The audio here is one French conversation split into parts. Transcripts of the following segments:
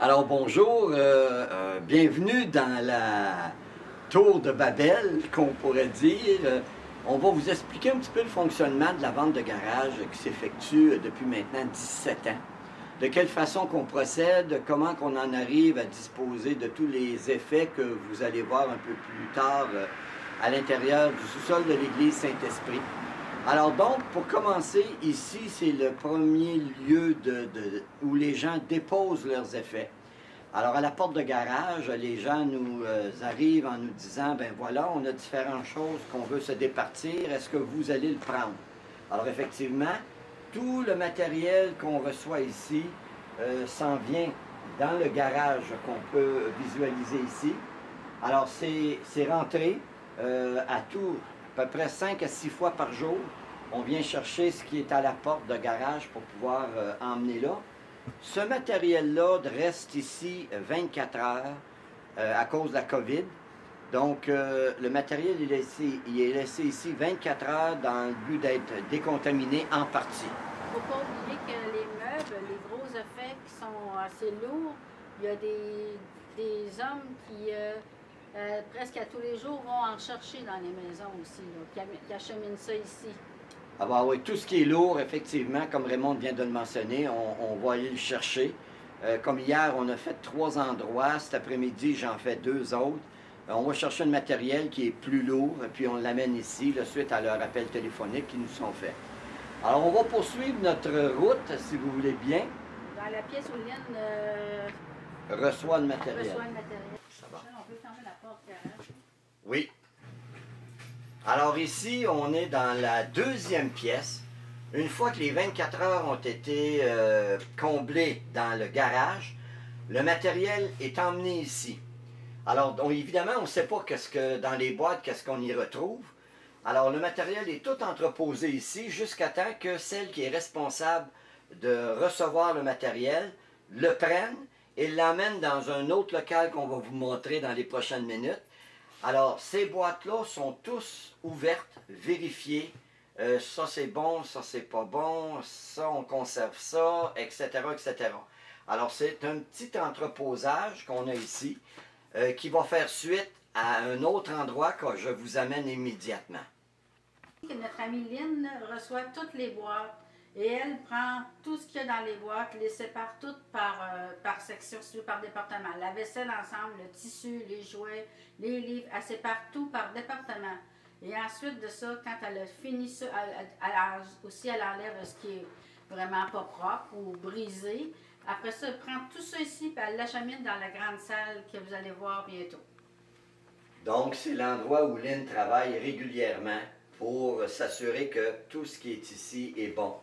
Alors bonjour, bienvenue dans la tour de Babel, qu'on pourrait dire. On va vous expliquer un petit peu le fonctionnement de la vente de garage qui s'effectue depuis maintenant 17 ans. De quelle façon qu'on procède, comment qu'on en arrive à disposer de tous les effets que vous allez voir un peu plus tard à l'intérieur du sous-sol de l'église Saint-Esprit. Alors donc, pour commencer, ici, c'est le premier lieu où les gens déposent leurs effets. Alors, à la porte de garage, les gens nous arrivent en nous disant, ben voilà, on a différentes choses qu'on veut se départir, est-ce que vous allez le prendre? Alors, effectivement, tout le matériel qu'on reçoit ici s'en vient dans le garage qu'on peut visualiser ici. Alors, c'est rentré à peu près 5 à 6 fois par jour. On vient chercher ce qui est à la porte de garage pour pouvoir emmener là. Ce matériel-là reste ici 24 heures à cause de la COVID. Donc, le matériel il est laissé ici 24 heures dans le but d'être décontaminé en partie. Il ne faut pas oublier que les meubles, les gros effets qui sont assez lourds, il y a des hommes qui, presque à tous les jours, vont en chercher dans les maisons aussi, là, qui acheminent ça ici. Ah bah oui, tout ce qui est lourd, effectivement, comme Raymond vient de le mentionner, on va aller le chercher. Comme hier, on a fait 3 endroits. Cet après-midi, j'en fais 2 autres. On va chercher le matériel qui est plus lourd, puis on l'amène ici, là, suite à leur appel téléphonique qui nous sont faits. Alors, on va poursuivre notre route, si vous voulez bien. Dans la pièce où Lynn reçoit le matériel. Ça va. On peut fermer la porte garage. Oui. Alors ici, on est dans la deuxième pièce. Une fois que les 24 heures ont été comblées dans le garage, le matériel est emmené ici. Alors, évidemment, on ne sait pas dans les boîtes, qu'est-ce qu'on y retrouve. Alors, le matériel est tout entreposé ici jusqu'à temps que celle qui est responsable de recevoir le matériel le prenne et l'emmène dans un autre local qu'on va vous montrer dans les prochaines minutes. Alors, ces boîtes-là sont tous ouvertes, vérifiées. Ça, c'est bon, ça, c'est pas bon, ça, on conserve ça, etc., etc. Alors, c'est un petit entreposage qu'on a ici qui va faire suite à un autre endroit que je vous amène immédiatement. Notre amie Lynn reçoit toutes les boîtes et elle prend tout ce qu'il y a dans les boîtes, les sépare toutes par section, par département. La vaisselle ensemble, le tissu, les jouets, les livres, elle sépare tout par département. Et ensuite de ça, quand elle a fini ça, elle enlève ce qui est vraiment pas propre ou brisé. Après ça, elle prend tout ça ici et elle l'achemine dans la grande salle que vous allez voir bientôt. Donc, c'est l'endroit où Lynn travaille régulièrement pour s'assurer que tout ce qui est ici est bon.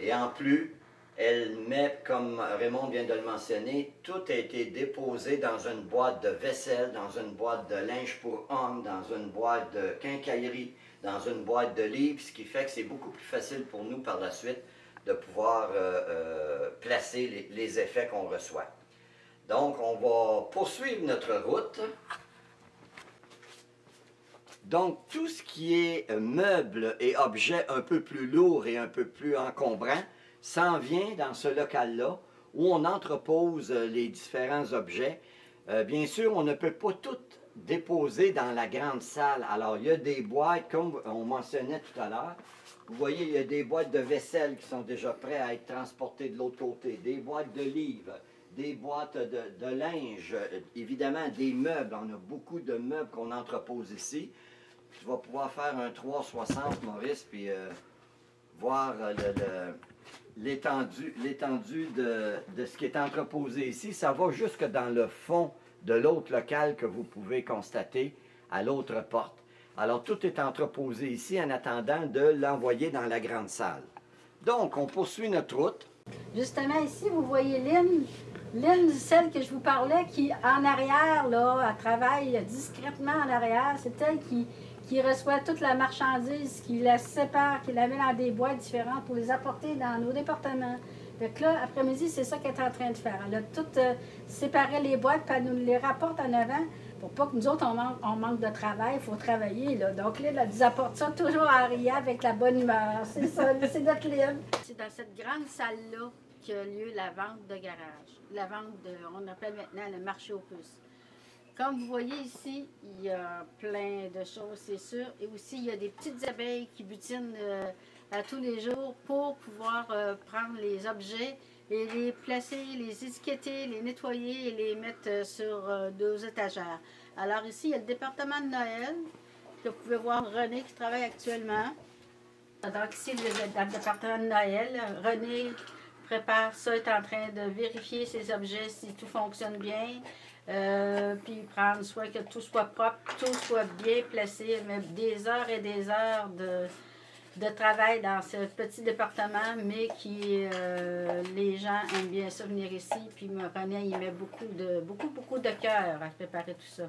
Et en plus, elle met, comme Raymond vient de le mentionner, tout a été déposé dans une boîte de vaisselle, dans une boîte de linge pour hommes, dans une boîte de quincaillerie, dans une boîte de livres, ce qui fait que c'est beaucoup plus facile pour nous par la suite de pouvoir placer les effets qu'on reçoit. Donc, on va poursuivre notre route. Donc, tout ce qui est meubles et objets un peu plus lourds et un peu plus encombrants s'en vient dans ce local-là où on entrepose les différents objets. Bien sûr, on ne peut pas tout déposer dans la grande salle. Alors, il y a des boîtes, comme on mentionnait tout à l'heure. Vous voyez, il y a des boîtes de vaisselle qui sont déjà prêtes à être transportées de l'autre côté, des boîtes de livres, des boîtes de linge, évidemment des meubles. On a beaucoup de meubles qu'on entrepose ici. Tu vas pouvoir faire un 360, Maurice, puis voir l'étendue de ce qui est entreposé ici. Ça va jusque dans le fond de l'autre local que vous pouvez constater à l'autre porte. Alors, tout est entreposé ici en attendant de l'envoyer dans la grande salle. Donc, on poursuit notre route. Justement, ici, vous voyez Lynn. Lynn, celle que je vous parlais, qui, en arrière, là, elle travaille discrètement en arrière. C'est elle qui reçoit toute la marchandise, qui la sépare, qui la met dans des boîtes différentes pour les apporter dans nos départements. Fait que là, après-midi, c'est ça qu'elle est en train de faire. Elle a tout séparé les boîtes, puis elle nous les rapporte en avant. Pour pas que nous autres, on manque de travail, il faut travailler. Là. Donc là, elle nous apporte ça toujours en riant avec la bonne humeur. C'est ça, c'est notre livre. C'est dans cette grande salle-là qu'il y a lieu la vente de garage. La vente on appelle maintenant le marché aux puces. Comme vous voyez ici, il y a plein de choses, c'est sûr. Et aussi, il y a des petites abeilles qui butinent à tous les jours pour pouvoir prendre les objets et les placer, les étiqueter, les nettoyer et les mettre sur 2 étagères. Alors ici, il y a le département de Noël, que vous pouvez voir René qui travaille actuellement. Donc ici, dans le département de Noël, René prépare ça, est en train de vérifier ses objets, si tout fonctionne bien, puis prendre soin que tout soit propre, tout soit bien placé, mais des heures et des heures de travail dans ce petit département, mais qui les gens aiment bien ça venir ici, puis René, il met beaucoup de cœur à préparer tout ça.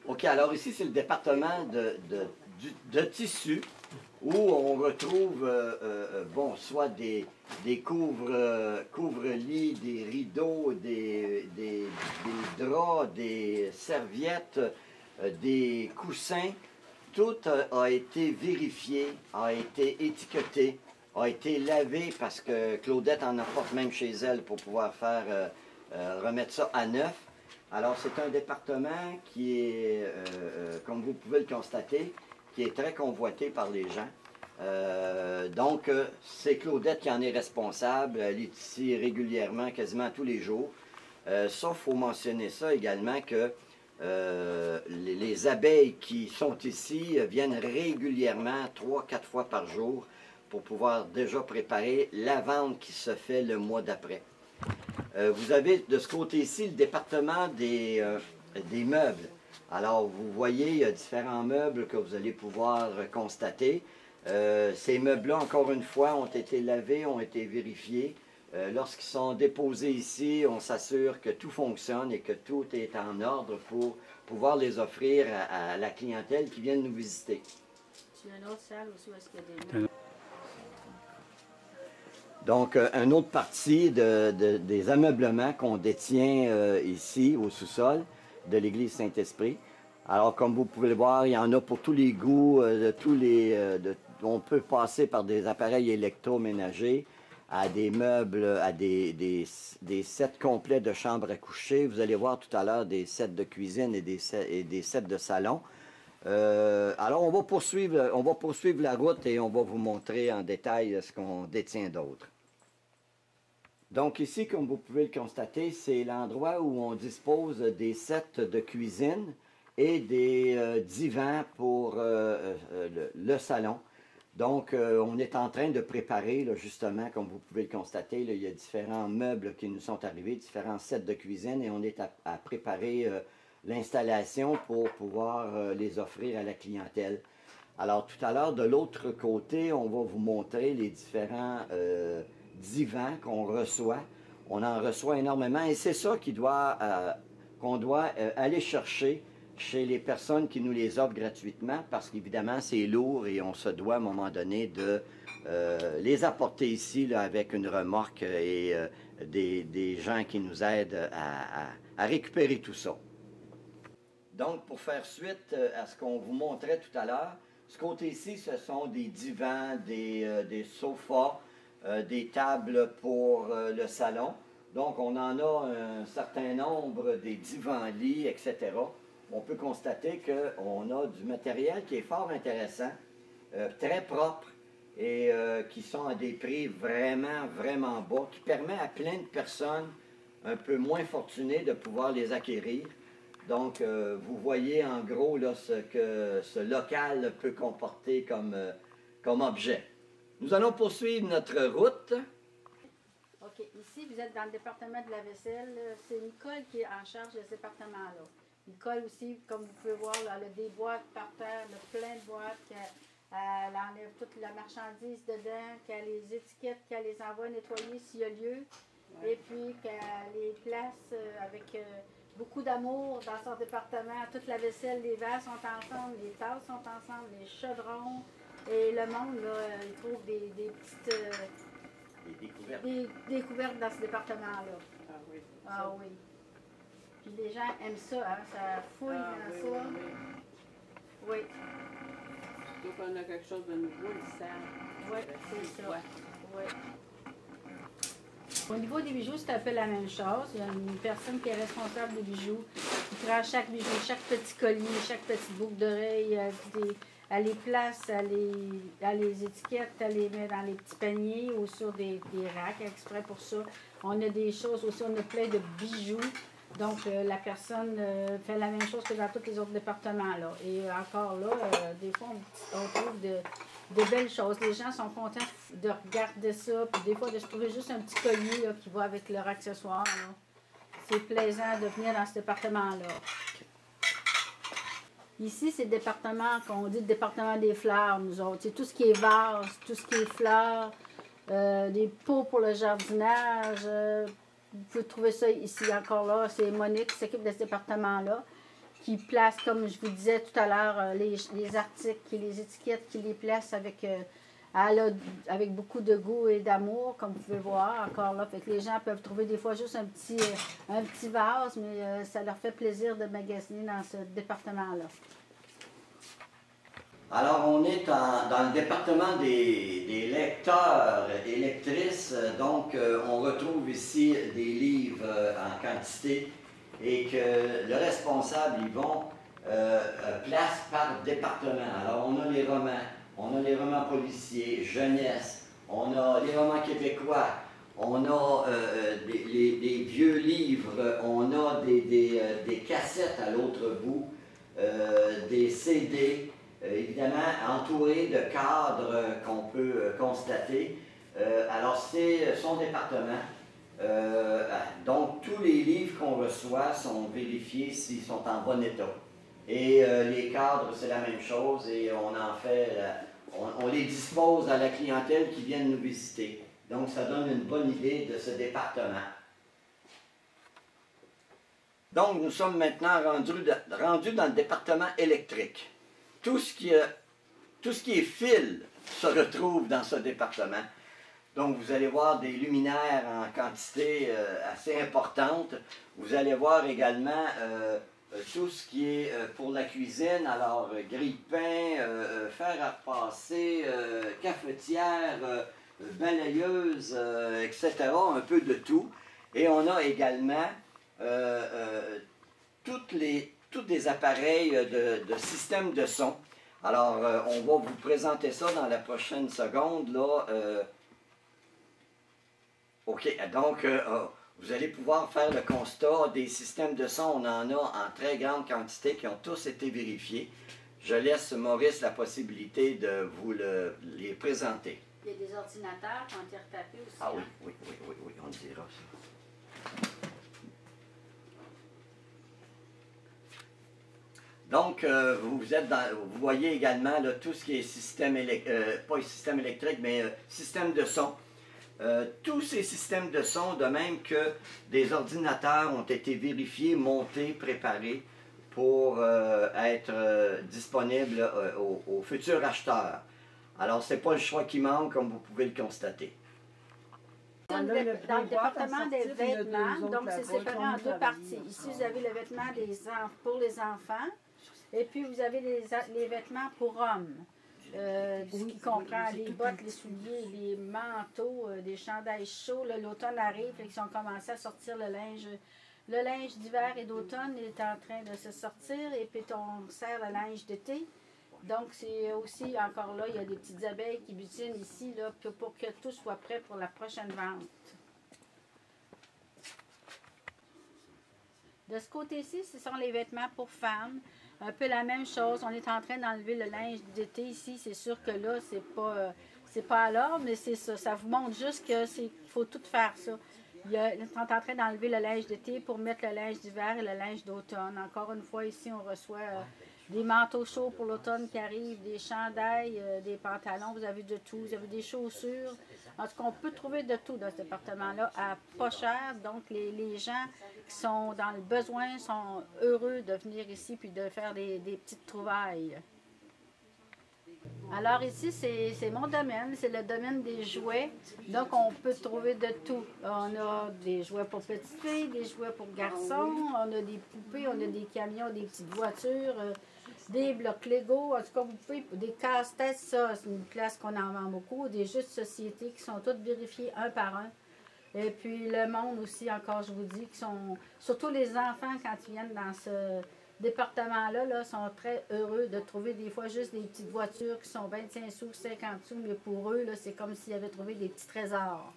OK, alors ici, c'est le département de tissu où on retrouve, bon, soit des couvre-lits, des rideaux, des draps, des serviettes, des coussins. Tout a été vérifié, a été étiqueté, a été lavé parce que Claudette en apporte même chez elle pour pouvoir faire remettre ça à neuf. Alors, c'est un département qui est, comme vous pouvez le constater, qui est très convoité par les gens. Donc, c'est Claudette qui en est responsable. Elle est ici régulièrement, quasiment tous les jours. Sauf, il faut mentionner ça également, que les abeilles qui sont ici viennent régulièrement, 3-4 fois par jour, pour pouvoir déjà préparer la vente qui se fait le mois d'après. Vous avez de ce côté-ci le département des meubles. Alors, vous voyez, il y a différents meubles que vous allez pouvoir constater. Ces meubles-là, encore une fois, ont été lavés, ont été vérifiés. Lorsqu'ils sont déposés ici, on s'assure que tout fonctionne et que tout est en ordre pour pouvoir les offrir à la clientèle qui vient nous visiter. Tu as une autre salle aussi où est-ce qu'il y a des meubles? Donc, une autre partie des ameublements qu'on détient ici au sous-sol de l'église Saint-Esprit. Alors, comme vous pouvez le voir, il y en a pour tous les goûts, on peut passer par des appareils électroménagers à des meubles, à des sets complets de chambres à coucher. Vous allez voir tout à l'heure des sets de cuisine et des sets de salon. Alors, on va poursuivre la route et on va vous montrer en détail ce qu'on détient d'autre. Donc ici, comme vous pouvez le constater, c'est l'endroit où on dispose des sets de cuisine et des divans pour le salon. Donc, on est en train de préparer, là, justement, comme vous pouvez le constater, là, il y a différents meubles qui nous sont arrivés, différents sets de cuisine, et on est à préparer l'installation pour pouvoir les offrir à la clientèle. Alors, tout à l'heure, de l'autre côté, on va vous montrer les différents divans qu'on reçoit. On en reçoit énormément, et c'est ça qu'on doit aller chercher chez les personnes qui nous les offrent gratuitement, parce qu'évidemment, c'est lourd et on se doit à un moment donné de les apporter ici là, avec une remorque et des gens qui nous aident à récupérer tout ça. Donc, pour faire suite à ce qu'on vous montrait tout à l'heure, ce côté-ci, ce sont des divans, des sofas, des tables pour le salon. Donc, on en a un certain nombre, des divans-lits, etc. On peut constater qu'on a du matériel qui est fort intéressant, très propre et qui sont à des prix vraiment, vraiment bas, qui permet à plein de personnes un peu moins fortunées de pouvoir les acquérir. Donc, vous voyez en gros là, ce que ce local peut comporter comme objet. Nous allons poursuivre notre route. OK. Ici, vous êtes dans le département de la vaisselle. C'est Nicole qui est en charge de ce département-là. Nicole aussi, comme vous pouvez voir, là, elle a des boîtes par terre, plein de boîtes. Elle enlève toute la marchandise dedans, qu'elle les étiquette, qu'elle les envoie nettoyer s'il y a lieu. Ouais. Et puis qu'elle les place avec beaucoup d'amour dans son département. Toute la vaisselle, les vases sont ensemble, les tasses sont ensemble, les chaudrons. Et le monde, là, il trouve des petites... Des découvertes dans ce département-là. Ah oui. Ah oui. Puis les gens aiment ça, hein? Ça fouille dans ça. Oui. Oui. Donc on a quelque chose de nouveau, ils savent. Oui, c'est ça. Oui. Au niveau des bijoux, c'est un peu la même chose. Il y a une personne qui est responsable des bijoux, qui prend chaque bijou, chaque petit collier, chaque petite boucle d'oreille, elle les place, elle les étiquette, elle les met dans les petits paniers ou sur des racks exprès pour ça. On a des choses aussi, on a plein de bijoux. Donc, la personne fait la même chose que dans tous les autres départements. Là. Et encore là, des fois, on trouve de belles choses. Les gens sont contents de regarder ça, puis des fois, de se trouver juste un petit collier là, qui va avec leur accessoire. C'est plaisant de venir dans ce département-là. Ici, c'est le département qu'on dit le département des fleurs, nous autres. C'est tout ce qui est vase, tout ce qui est fleurs, des pots pour le jardinage. Vous pouvez trouver ça ici encore là. C'est Monique qui s'occupe de ce département-là, qui place, comme je vous disais tout à l'heure, les articles, qui les étiquettes, qui les place avec, avec beaucoup de goût et d'amour, comme vous pouvez voir encore là. Fait que les gens peuvent trouver des fois juste un petit vase, mais ça leur fait plaisir de magasiner dans ce département-là. Alors, on est dans le département des lecteurs et lectrices. Donc, on retrouve ici des livres en quantité et que le responsable, Yvon, place par département. Alors, on a les romans policiers, jeunesse, on a les romans québécois, on a des vieux livres, on a des cassettes à l'autre bout, des CD. Évidemment, entouré de cadres qu'on peut constater. Alors, c'est son département. Donc, tous les livres qu'on reçoit sont vérifiés s'ils sont en bon état. Et les cadres, c'est la même chose et on en fait, on les dispose à la clientèle qui vient nous visiter. Donc, ça donne une bonne idée de ce département. Donc, nous sommes maintenant rendus dans le département électrique. Tout ce qui est fil se retrouve dans ce département. Donc, vous allez voir des luminaires en quantité assez importante. Vous allez voir également tout ce qui est pour la cuisine. Alors, grille-pain, fer à repasser, cafetière, balayeuse, etc. Un peu de tout. Et on a également tous des appareils de système de son. Alors, on va vous présenter ça dans la prochaine seconde. Là, OK, donc, vous allez pouvoir faire le constat des systèmes de son. On en a en très grande quantité qui ont tous été vérifiés. Je laisse Maurice la possibilité de vous les présenter. Il y a des ordinateurs qui ont été retapés aussi. Ah oui, oui, on dira ça. Donc, vous voyez également là, tout ce qui est système pas système électrique, mais système de son. Tous ces systèmes de son, de même que des ordinateurs ont été vérifiés, montés, préparés pour être disponibles aux futurs acheteurs. Alors, ce n'est pas le choix qui manque, comme vous pouvez le constater. Dans le département des vêtements, donc c'est séparé en deux parties. Ici, vous avez le vêtement pour les enfants, et puis vous avez les vêtements pour hommes, ce qui comprend les bottes, les souliers, les manteaux, des chandails chauds. L'automne arrive, ils ont commencé à sortir le linge d'hiver et d'automne est en train de se sortir, et puis on sert le linge d'été. Donc, c'est aussi, encore là, il y a des petites abeilles qui butinent ici là, pour que tout soit prêt pour la prochaine vente. De ce côté-ci, ce sont les vêtements pour femmes. Un peu la même chose. On est en train d'enlever le linge d'été ici. C'est sûr que là, c'est pas à l'ordre, mais c'est ça. Ça vous montre juste qu'il faut tout faire ça. Ils sont en train d'enlever le linge d'été pour mettre le linge d'hiver et le linge d'automne. Encore une fois, ici, on reçoit des manteaux chauds pour l'automne qui arrivent, des chandails, des pantalons, vous avez de tout. Vous avez des chaussures. En tout cas, on peut trouver de tout dans ce département-là à pas cher. Donc, les gens qui sont dans le besoin sont heureux de venir ici puis de faire des petites trouvailles. Alors ici, c'est mon domaine, c'est le domaine des jouets. Donc, on peut trouver de tout. On a des jouets pour petites filles, des jouets pour garçons, on a des poupées, on a des camions, des petites voitures. des blocs Lego, en tout cas, vous pouvez, des casse-têtes, ça, c'est une place qu'on en vend beaucoup, des jeux de société qui sont tous vérifiés un par un. Et puis le monde aussi, encore, je vous dis, qui sont, surtout les enfants, quand ils viennent dans ce département-là, là, sont très heureux de trouver des fois juste des petites voitures qui sont 25 sous, 50 sous, mais pour eux, là, c'est comme s'ils avaient trouvé des petits trésors.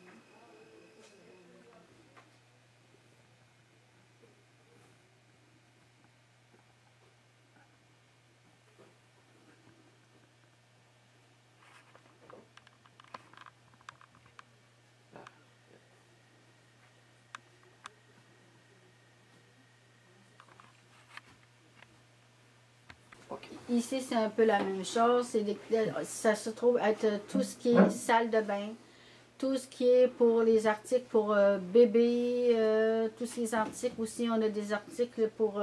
Ici, c'est un peu la même chose. Ça se trouve être tout ce qui est salle de bain, tout ce qui est pour les articles pour bébés, tous ces articles aussi. On a des articles pour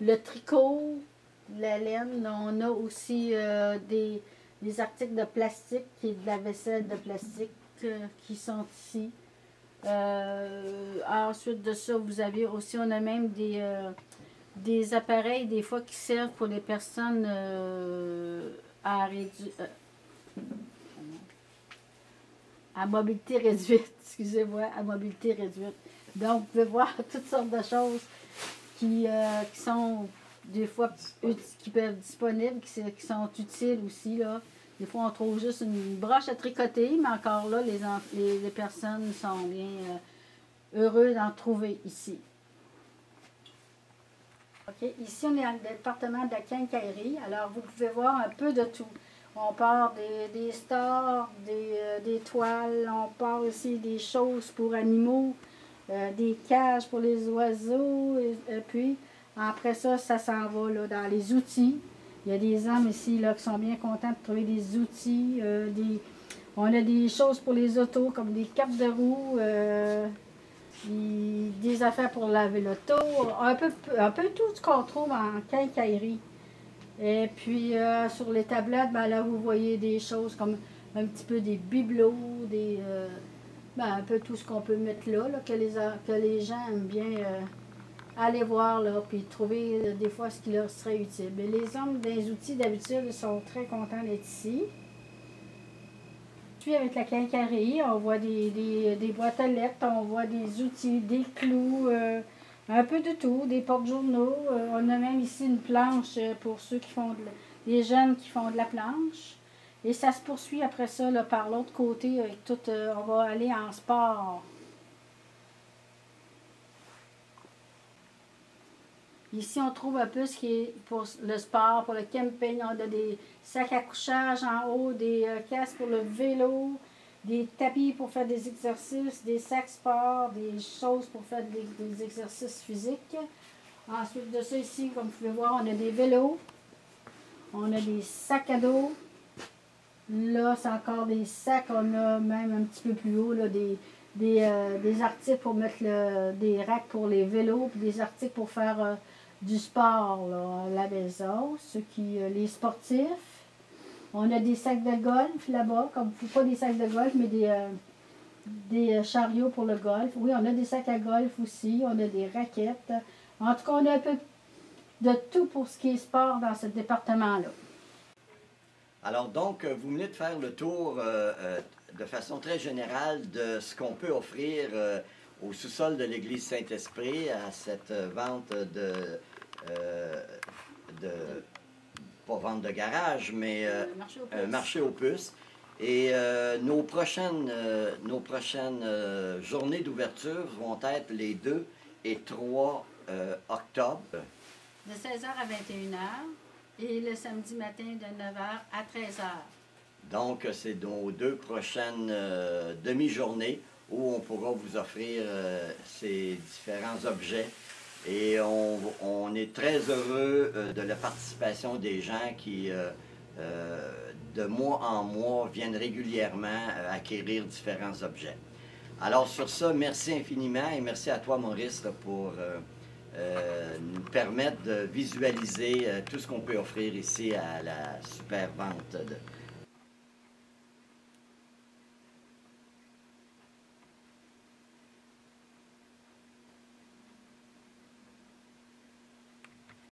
le tricot, la laine. On a aussi des articles de plastique, qui est de la vaisselle de plastique qui sont ici. Ensuite de ça, vous avez aussi, on a même des appareils, des fois, qui servent pour les personnes à mobilité réduite, excusez-moi, à mobilité réduite. Donc, vous pouvez voir toutes sortes de choses qui sont, des fois, qui peuvent être disponibles, qui sont utiles aussi, là. Des fois, on trouve juste une broche à tricoter, mais encore là, les personnes sont bien heureux d'en trouver ici. Okay. Ici, on est dans le département de la quincaillerie. Alors, vous pouvez voir un peu de tout. On part des stores, des toiles, on part aussi des choses pour animaux, des cages pour les oiseaux. Et puis, après ça, ça s'en va là, dans les outils. Il y a des hommes ici là, qui sont bien contents de trouver des outils. On a des choses pour les autos, comme des capes de roue. Des affaires pour laver l'auto, un peu tout ce qu'on trouve en quincaillerie. Et puis sur les tablettes, ben là vous voyez des choses comme un petit peu des bibelots, un peu tout ce qu'on peut mettre là, que les gens aiment bien aller voir là, puis trouver des fois ce qui leur serait utile. Mais les hommes des outils d'habitude sont très contents d'être ici. Puis avec la quincaillerie, on voit des boîtes à lettres, on voit des outils, des clous, un peu de tout, des porte-journaux. On a même ici une planche pour ceux qui font les jeunes qui font de la planche. Et ça se poursuit après ça là, par l'autre côté avec tout, on va aller en sport. Ici, on trouve un peu ce qui est pour le sport, pour le camping. On a des sacs à couchage en haut, des casques pour le vélo, des tapis pour faire des exercices, des sacs sport, des choses pour faire des exercices physiques. Ensuite de ça, ici, comme vous pouvez voir, on a des vélos. On a des sacs à dos. Là, c'est encore des sacs. On a même un petit peu plus haut là, des articles pour mettre des racks pour les vélos, puis des articles pour faire du sport là, à la maison, les sportifs. On a des sacs de golf là-bas, comme pas des sacs de golf, mais des chariots pour le golf. Oui, on a des sacs à golf aussi, on a des raquettes. En tout cas, on a un peu de tout pour ce qui est sport dans ce département-là. Alors donc, vous venez de faire le tour de façon très générale de ce qu'on peut offrir au sous-sol de l'église Saint-Esprit à cette vente pas vente de garage, mais marché aux puces. Et nos prochaines journées d'ouverture vont être les 2 et 3 octobre. De 16h à 21h et le samedi matin de 9h à 13h. Donc, c'est nos 2 prochaines demi-journées où on pourra vous offrir ces différents objets. Et on est très heureux de la participation des gens qui, de mois en mois, viennent régulièrement acquérir différents objets. Alors sur ça, merci infiniment et merci à toi, Maurice, pour nous permettre de visualiser tout ce qu'on peut offrir ici à la super vente